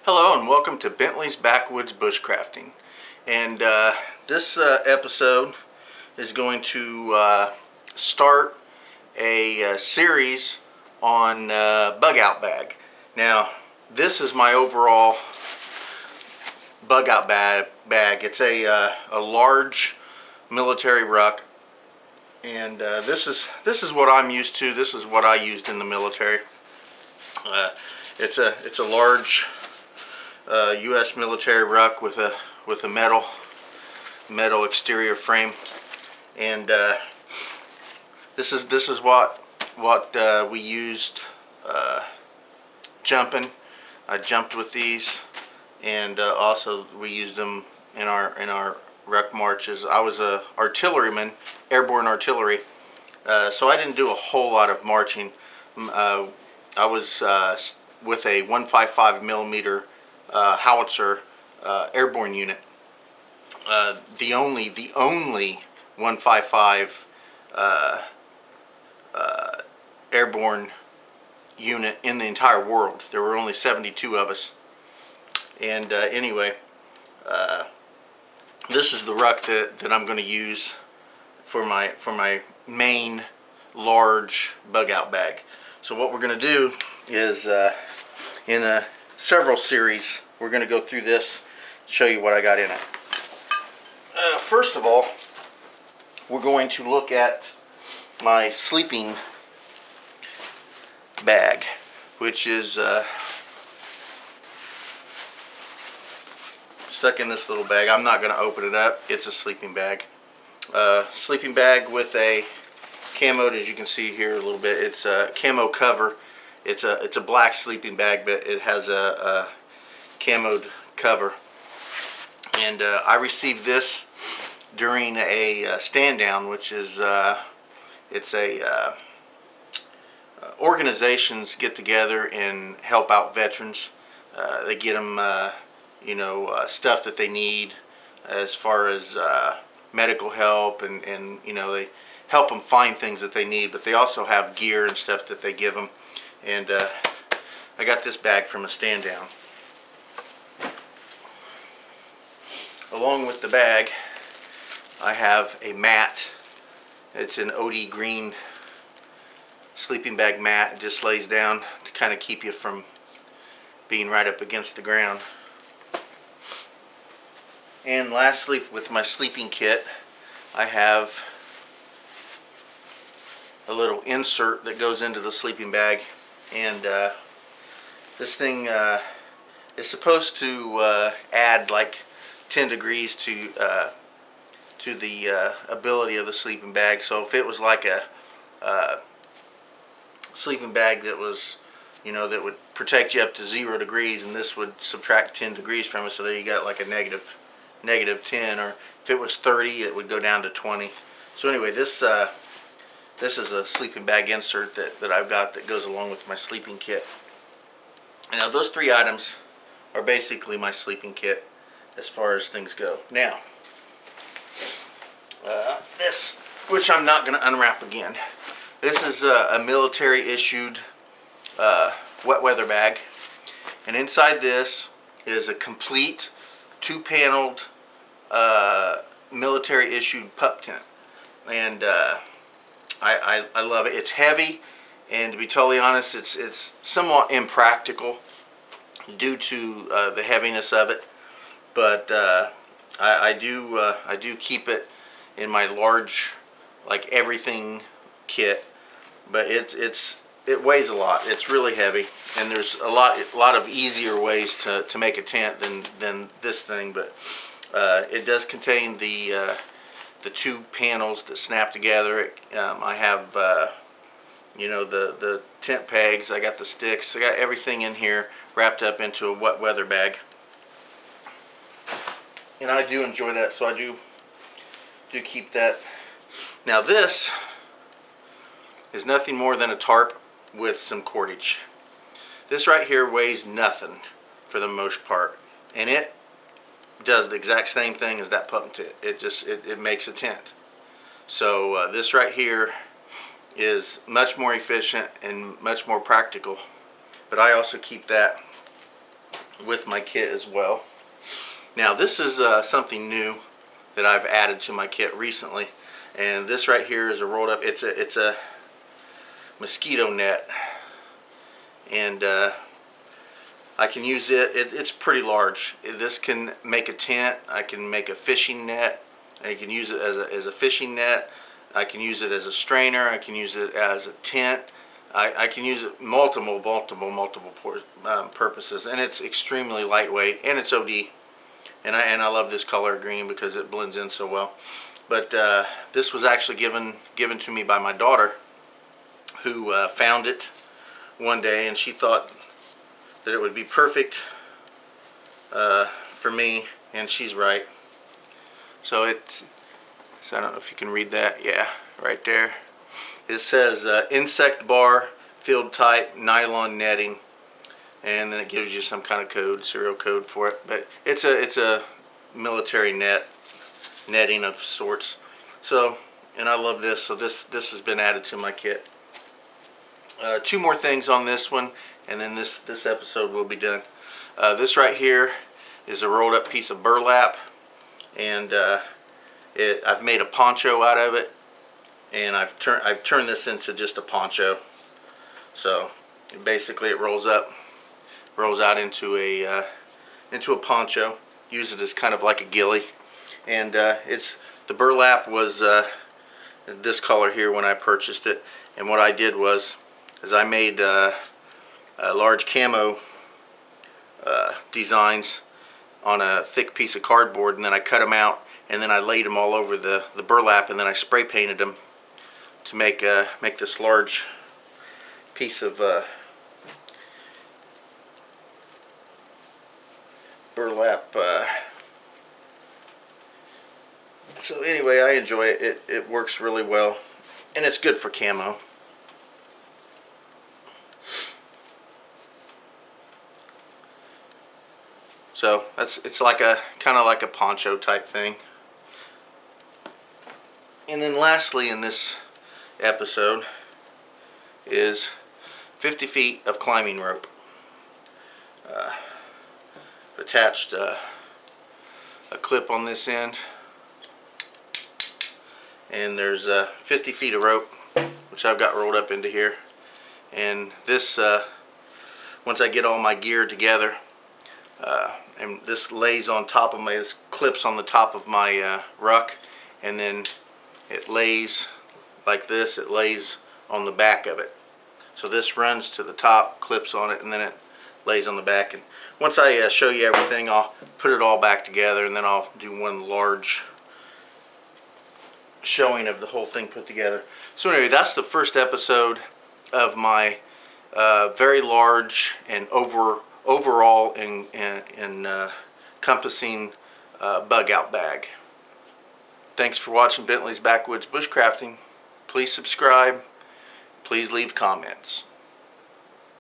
Hello and welcome to Bentley's Backwoods Bushcrafting. And this episode is going to start a series on bug out bag. Now, this is my overall bug out bag. It's a large military ruck, and this is what I'm used to. This is what I used in the military. It's a large U.S. military ruck with a metal exterior frame, and this is what we used jumping. I jumped with these, and also we used them in our ruck marches. I was a artilleryman, airborne artillery, so I didn't do a whole lot of marching. I was with a 155 millimeter howitzer airborne unit. The only 155 airborne unit in the entire world. There were only 72 of us. And anyway, this is the ruck that I'm going to use for my main large bug out bag. So what we're going to do is in several series we're going to go through this, show you what I got in it. First of all, we're going to look at my sleeping bag, which is stuck in this little bag. I'm not going to open it up. It's a sleeping bag. Sleeping bag with a camoed, as you can see here a little bit. It's a camo cover. It's a black sleeping bag, but it has a camoed cover. And I received this during a stand down, which is it's a organizations get together and help out veterans. They get them stuff that they need as far as medical help, and they help them find things that they need, but they also have gear and stuff that they give them. And I got this bag from a stand down. Along with the bag, I have a mat. It's an b.o.b green sleeping bag mat. It just lays down to kind of keep you from being right up against the ground. And lastly, with my sleeping kit, I have a little insert that goes into the sleeping bag, and this thing is supposed to add like 10 degrees to the ability of the sleeping bag. So if it was like a sleeping bag that was, that would protect you up to 0 degrees, and this would subtract 10 degrees from it, so there you got like a negative 10, or if it was 30, it would go down to 20. So anyway, this is a sleeping bag insert that I've got that goes along with my sleeping kit. Now those three items are basically my sleeping kit as far as things go. Now, this, which I'm not going to unwrap again, this is a military issued wet weather bag, and inside this is a complete 2-paneled military issued pup tent, and I love it. It's heavy, and to be totally honest, it's somewhat impractical due to the heaviness of it. But I do keep it in my large, like everything kit. But it weighs a lot. It's really heavy, and there's a lot of easier ways to make a tent than this thing. But it does contain the 2 panels that snap together. I have the tent pegs. I got the sticks. I got everything in here wrapped up into a wet weather bag, and I do enjoy that. So I do keep that. Now this is nothing more than a tarp with some cordage. This right here weighs nothing for the most part, and it does the exact same thing as that pup tent. It makes a tent. So this right here is much more efficient and much more practical. But I also keep that with my kit as well. Now this is something new that I've added to my kit recently, and this right here is a rolled up. It's a mosquito net, and I can use it. It's pretty large. This can make a tent. I can make a fishing net. I can use it as a fishing net. I can use it as a strainer. I can use it as a tent. I can use it multiple purposes, and it's extremely lightweight, and it's OD. And I love this color green because it blends in so well. But this was actually given to me by my daughter, who found it one day, and she thought that it would be perfect for me, and she's right. So I don't know if you can read that. Yeah, right there. It says insect bar, field type, nylon netting, and then it gives you some kind of code, serial code for it. But it's a military netting of sorts. So, and I love this. So this has been added to my kit. Two more things on this one, and then this episode will be done. This right here is a rolled up piece of burlap, and I've made a poncho out of it, and I've turned this into just a poncho. So basically it rolls out into a poncho. Use it as kind of like a ghillie, and the burlap was this color here when I purchased it. And what I did was I made large camo designs on a thick piece of cardboard, and then I cut them out, and then I laid them all over the burlap, and then I spray painted them to make this large piece of burlap. So anyway, I enjoy it. It works really well, and it's good for camo. So it's like a kind of like a poncho type thing. And then lastly in this episode is 50 feet of climbing rope. Attached a clip on this end, and there's 50 feet of rope, which I've got rolled up into here. And this, once I get all my gear together, and this lays on top of this clips on the top of my ruck, and then it lays like this. It lays on the back of it. So this runs to the top, clips on it, and then it lays on the back. And once I show you everything, I'll put it all back together, and then I'll do one large showing of the whole thing put together. So anyway, that's the first episode of my very large and overall encompassing bug out bag. Thanks for watching Bentley's Backwoods Bushcrafting. Please subscribe. Please leave comments.